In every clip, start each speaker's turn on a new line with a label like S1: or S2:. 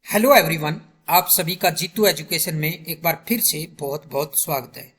S1: Hello everyone, आप सभी का जीतू एजुकेशन में एक बार फिर से बहुत बहुत स्वागत है।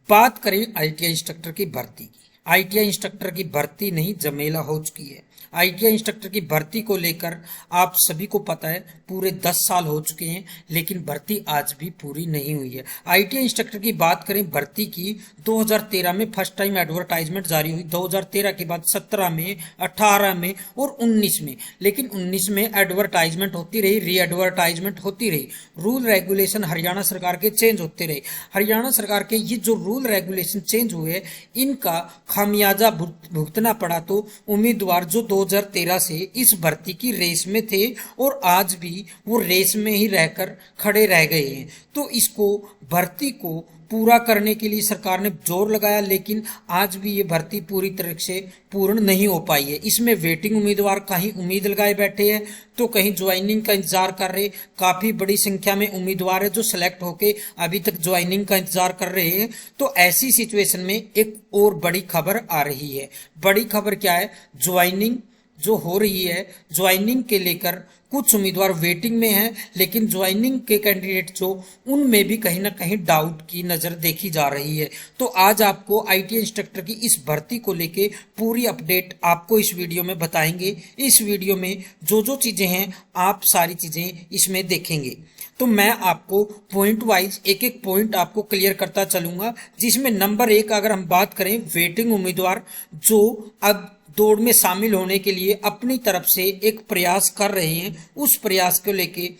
S1: बात करें आईटीआई इंस्ट्रक्टर की भर्ती की। आईटीआई इंस्ट्रक्टर की भर्ती नहीं जमेला हो चुकी है। आईटीआई इंस्ट्रक्टर की भर्ती को लेकर आप सभी को पता है पूरे 10 साल हो चुके हैं, लेकिन भर्ती आज भी पूरी नहीं हुई है। आईटीआई इंस्ट्रक्टर की बात करें भर्ती की, 2013 में फर्स्ट टाइम एडवर्टाइजमेंट जारी हुई, 2013 के बाद 17 में, 18 में और 19 में। लेकिन 19 में एडवर्टाइजमेंट होती रही, री एडवर्टाइजमेंट होती रही, रूल रेगुलेशन हरियाणा सरकार के चेंज होते रहे। हरियाणा सरकार के ये जो रूल रेगुलेशन चेंज हुए, इनका खामियाजा भुगतना पड़ा। तो उम्मीदवार जो 2013 से इस भर्ती की रेस में थे और आज भी वो रेस में ही रहकर खड़े रह गए हैं। तो इसको भर्ती को पूरा करने के लिए सरकार ने जोर लगाया, लेकिन आज भी ये भर्ती पूरी तरह से पूर्ण नहीं हो पाई है। इसमें वेटिंग उम्मीदवार कहीं उम्मीद लगाए बैठे हैं तो कहीं ज्वाइनिंग का इंतजार कर रहे। काफी बड़ी संख्या में उम्मीदवार है जो सिलेक्ट होके अभी तक ज्वाइनिंग का इंतजार कर रहे हैं। तो ऐसी सिचुएशन में एक और बड़ी खबर आ रही है। बड़ी खबर क्या है? ज्वाइनिंग जो हो रही है, ज्वाइनिंग के लेकर कुछ उम्मीदवार वेटिंग में हैं, लेकिन ज्वाइनिंग के कैंडिडेट जो उनमें भी कहीं ना कहीं डाउट की नजर देखी जा रही है। तो आज आपको आईटीआई इंस्ट्रक्टर की इस भर्ती को लेके पूरी अपडेट आपको इस वीडियो में बताएंगे। इस वीडियो में जो जो चीजें हैं आप सारी चीजें इसमें देखेंगे। तो मैं आपको पॉइंट वाइज एक एक पॉइंट आपको क्लियर करता चलूंगा, जिसमें नंबर 1 अगर हम बात करें, वेटिंग उम्मीदवार जो अब दौड़ में शामिल होने के लिए अपनी तरफ से एक प्रयास कर रहे हैं, उस प्रयास को लेके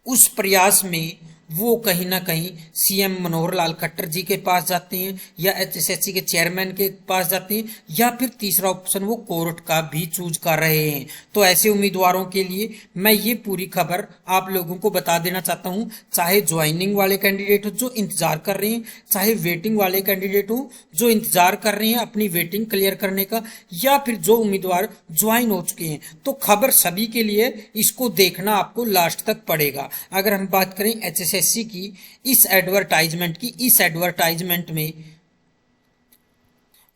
S1: उस प्रयास में वो कहीं ना कहीं सीएम मनोहर लाल खट्टर जी के पास जाते हैं या एचएसएससी के चेयरमैन के पास जाते हैं, या फिर तीसरा ऑप्शन वो कोर्ट का भी चूज कर रहे हैं। तो ऐसे उम्मीदवारों के लिए मैं ये पूरी खबर आप लोगों को बता देना चाहता हूं, चाहे ज्वाइनिंग वाले कैंडिडेट हो जो इंतजार कर रहे हैं, चाहे वेटिंग वाले कैंडिडेट हो जो इंतजार कर रहे हैं अपनी वेटिंग क्लियर करने का, या फिर जो उम्मीदवार ज्वाइन हो चुके हैं। तो खबर सभी के लिए, इसको देखना आपको लास्ट तक पड़ेगा। अगर हम बात करें एचएसएससी की इस एडवर्टाइजमेंट में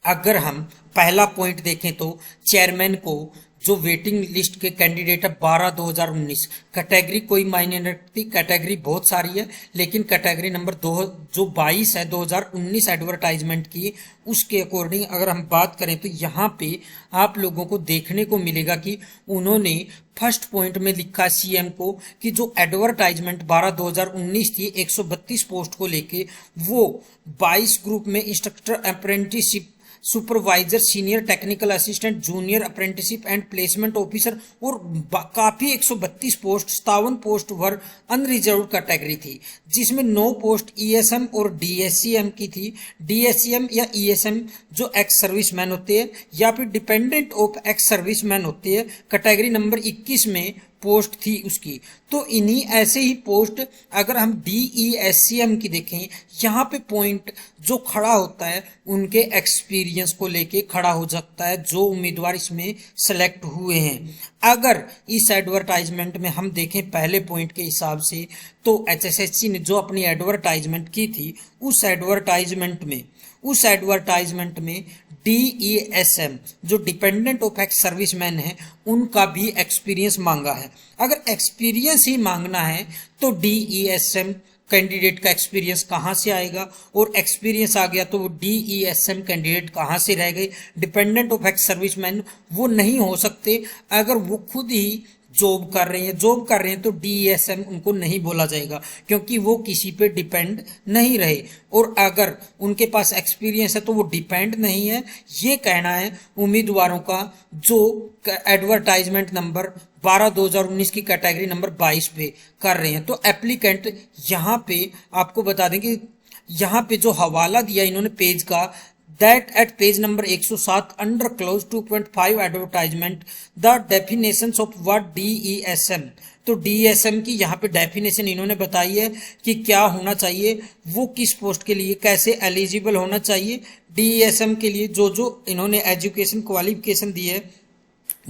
S1: अगर हम पहला पॉइंट देखें तो चेयरमैन को जो वेटिंग लिस्ट के कैंडिडेट है 12/2019, कैटेगरी कोई मायने नहीं रखती, कैटेगरी बहुत सारी है, लेकिन कैटेगरी नंबर 2 जो 22 है 2019 एडवर्टाइजमेंट की, उसके अकॉर्डिंग अगर हम बात करें तो यहाँ पे आप लोगों को देखने को मिलेगा कि उन्होंने फर्स्ट पॉइंट में लिखा सीएम को कि जो एडवर्टाइजमेंट 12/2019 थी 132 पोस्ट को लेके, वो 22 ग्रुप में instructor apprenticeship, supervisor, senior technical assistant, junior apprenticeship and placement officer और काफी 132 पोस्ट, 57 पोस्ट वर अनरिजर्व कैटेगरी थी, जिसमें 9 पोस्ट ईएसएम और डीएससीएम की थी। डीएससीएम या ईएसएम जो एक्स सर्विसमैन होते हैं या फिर डिपेंडेंट ऑफ एक्स सर्विसमैन होते हैं, कैटेगरी नंबर 21 में पोस्ट थी उसकी। तो इन्हीं ऐसे ही पोस्ट अगर हम डीईएससीएम की देखें, यहाँ पे पॉइंट जो खड़ा होता है उनके एक्सपीरियंस को लेके खड़ा हो सकता है जो उम्मीदवार इसमें सेलेक्ट हुए हैं। अगर इस एडवर्टाइजमेंट में हम देखें पहले पॉइंट के हिसाब से, तो एचएसएससी ने जो अपनी एडवर्टाइजमेंट की थी उस एडवर्टाइजमेंट में डीईएसएम जो डिपेंडेंट ऑफ एक्स सर्विसमैन है उनका भी एक्सपीरियंस मांगा है। अगर एक्सपीरियंस ही मांगना है तो डीईएसएम कैंडिडेट का एक्सपीरियंस कहाँ से आएगा, और एक्सपीरियंस आ गया तो वो डीईएसएम कैंडिडेट कहाँ से रह गए? डिपेंडेंट ऑफ एक्स सर्विसमैन वो नहीं हो सकते। अगर वो खुद ही जॉब कर रहे हैं तो डीएसएम उनको नहीं बोला जाएगा, क्योंकि वो किसी पे डिपेंड नहीं रहे। और अगर उनके पास एक्सपीरियंस है तो वो डिपेंड नहीं है। ये कहना है उम्मीदवारों का जो एडवर्टाइजमेंट नंबर 12/2019 की कैटेगरी नंबर 22 पे कर रहे हैं। तो एप्लीकेंट यहाँ पे आपको बता दें कि यहाँ पे जो हवाला दिया इन्होंने पेज का, that at page number 107 under clause 2.5 advertisement the definitions of what DESM, तो DESM की यहाँ पे डेफिनेशन इन्होंने बताई है कि क्या होना चाहिए, वो किस पोस्ट के लिए कैसे एलिजिबल होना चाहिए। DESM के लिए जो जो इन्होंने एजुकेशन क्वालिफिकेशन दी है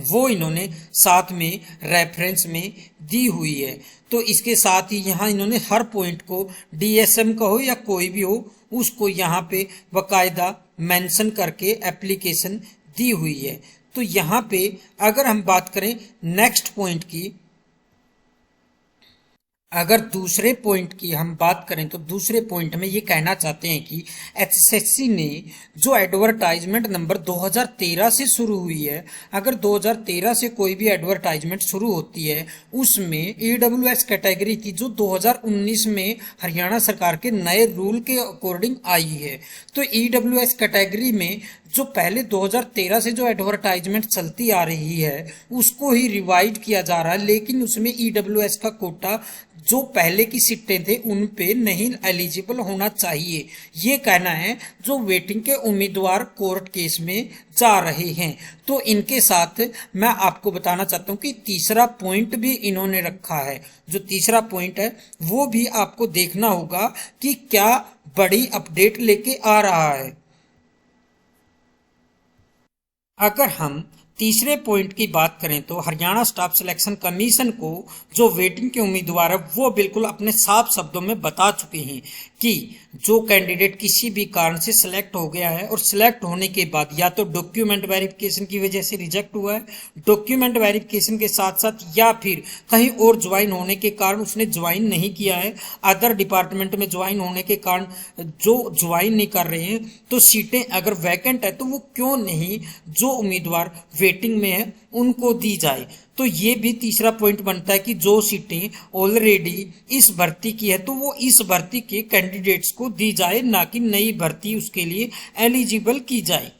S1: वो इन्होंने साथ में रेफरेंस में दी हुई है। तो इसके साथ ही यहाँ इन्होंने हर पॉइंट को डीएसएम का हो या कोई भी हो उसको यहाँ पे बकायदा मेंशन करके एप्लीकेशन दी हुई है। तो यहाँ पे अगर हम बात करें नेक्स्ट पॉइंट की, अगर दूसरे पॉइंट की हम बात करें तो दूसरे पॉइंट में ये कहना चाहते हैं कि एचएसएससी ने जो एडवर्टाइजमेंट नंबर 2013 से शुरू हुई है, अगर 2013 से कोई भी एडवर्टाइजमेंट शुरू होती है उसमें ईडब्ल्यूएस कैटेगरी की जो 2019 में हरियाणा सरकार के नए रूल के अकॉर्डिंग आई है, तो ईडब्ल्यूएस कैटेगरी में जो पहले 2013 से जो एडवर्टाइजमेंट चलती आ रही है उसको ही रिवाइड किया जा रहा है, लेकिन उसमें ईडब्ल्यूएस का कोटा जो पहले की सीटें थे उन पे नहीं एलिजिबल होना चाहिए, ये कहना है जो वेटिंग के उम्मीदवार कोर्ट केस में जा रहे हैं। तो इनके साथ मैं आपको बताना चाहता हूं कि तीसरा पॉइंट भी इन्होंने रखा है। जो तीसरा पॉइंट है वो भी आपको देखना होगा कि क्या बड़ी अपडेट लेके आ रहा है। अगर हम तीसरे पॉइंट की बात करें तो हरियाणा स्टाफ सिलेक्शन कमीशन को जो वेटिंग के उम्मीदवार है वो बिल्कुल अपने साफ शब्दों में बता चुके हैं कि जो कैंडिडेट किसी भी कारण से सिलेक्ट हो गया है और सिलेक्ट होने के बाद या तो डॉक्यूमेंट वेरिफिकेशन की वजह से रिजेक्ट हुआ है, डॉक्यूमेंट वेरिफिकेशन के साथ साथ या फिर कहीं और ज्वाइन होने के कारण उसने ज्वाइन नहीं किया है, अदर डिपार्टमेंट में ज्वाइन होने के कारण जो ज्वाइन नहीं कर रहे हैं, तो सीटें अगर वैकेंट है तो वो क्यों नहीं जो उम्मीदवार वेटिंग में है उनको दी जाए। तो ये भी तीसरा पॉइंट बनता है कि जो सीटें ऑलरेडी इस भर्ती की है तो वो इस भर्ती के कैंडिडेट्स को दी जाए, ना कि नई भर्ती उसके लिए एलिजिबल की जाए।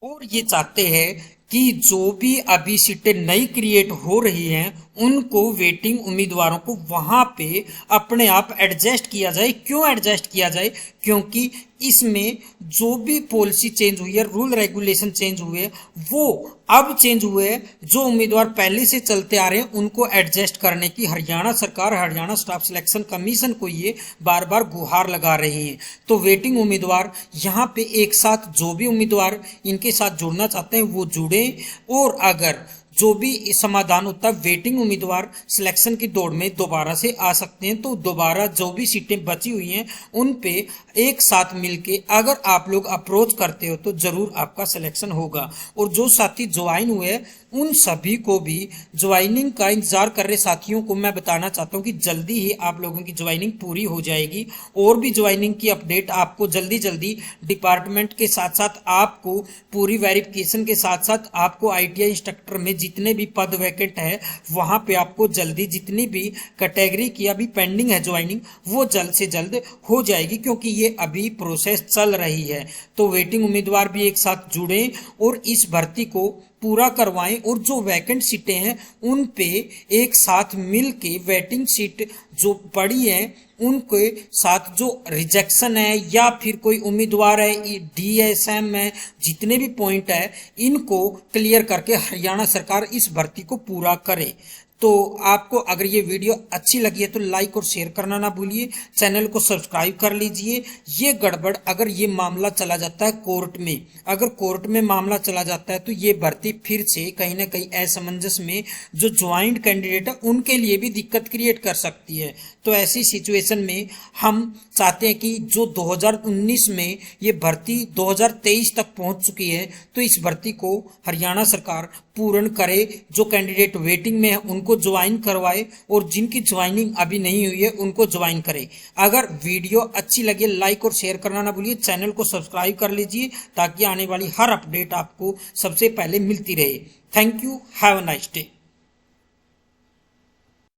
S1: और ये चाहते हैं कि जो भी अभी सीटें नई क्रिएट हो रही हैं उनको वेटिंग उम्मीदवारों को वहां पे अपने आप एडजस्ट किया जाए। क्यों एडजस्ट किया जाए? क्योंकि इसमें जो भी पॉलिसी चेंज हुई है, रूल रेगुलेशन चेंज हुए, वो अब चेंज हुए हैं। जो उम्मीदवार पहले से चलते आ रहे हैं उनको एडजस्ट करने की हरियाणा सरकार, हरियाणा स्टाफ सिलेक्शन कमीशन को ये बार बार गुहार लगा रही है। तो वेटिंग उम्मीदवार यहाँ पे एक साथ जो भी उम्मीदवार इनके साथ जुड़ना चाहते हैं वो जुड़े, और अगर जो भी समाधान होता है वेटिंग उम्मीदवार सिलेक्शन की दौड़ में दोबारा से आ सकते हैं, तो दोबारा जो भी सीटें बची हुई हैं उन पे एक साथ मिलके अगर आप लोग अप्रोच करते हो तो जरूर आपका सिलेक्शन होगा। और जो साथी ज्वाइन हुए हैं उन सभी को भी, ज्वाइनिंग का इंतजार कर रहे साथियों को मैं बताना चाहता हूं कि जल्दी ही आप लोगों की ज्वाइनिंग पूरी हो जाएगी। और भी ज्वाइनिंग की अपडेट आपको जल्दी जल्दी डिपार्टमेंट के साथ साथ आपको पूरी वेरिफिकेशन के साथ साथ आपको आईटीआई इंस्ट्रक्टर में जितने भी पद वैकेंट है वहां पे आपको जल्दी, जितनी भी कैटेगरी की अभी पेंडिंग है ज्वाइनिंग, वो जल्द से जल्द हो जाएगी, क्योंकि ये अभी प्रोसेस चल रही है। तो वेटिंग उम्मीदवार भी एक साथ जुड़े और इस भर्ती को पूरा करवाएं, और जो वैकेंट सीटें हैं उन पे एक साथ मिल के वेटिंग सीट जो पड़ी है उनके साथ जो रिजेक्शन है या फिर कोई उम्मीदवार है, डीएसएम है, जितने भी पॉइंट है इनको क्लियर करके हरियाणा सरकार इस भर्ती को पूरा करे। तो आपको अगर ये वीडियो अच्छी लगी है तो लाइक और शेयर करना ना भूलिए, चैनल को सब्सक्राइब कर लीजिए। ये गड़बड़ अगर ये मामला चला जाता है कोर्ट में, अगर कोर्ट में मामला चला जाता है तो ये भर्ती फिर से कहीं ना कहीं असमंजस में जो ज्वाइंट कैंडिडेट है उनके लिए भी दिक्कत क्रिएट कर सकती है। तो ऐसी सिचुएशन में हम चाहते हैं कि जो 2019 में ये भर्ती 2023 तक पहुंच चुकी है तो इस भर्ती को हरियाणा सरकार पूर्ण करे, जो कैंडिडेट वेटिंग में है उनको ज्वाइन करवाए और जिनकी ज्वाइनिंग अभी नहीं हुई है उनको ज्वाइन करे। अगर वीडियो अच्छी लगे लाइक और शेयर करना ना भूलिए, चैनल को सब्सक्राइब कर लीजिए ताकि आने वाली हर अपडेट आपको सबसे पहले मिलती रहे। Thank you, have a nice day.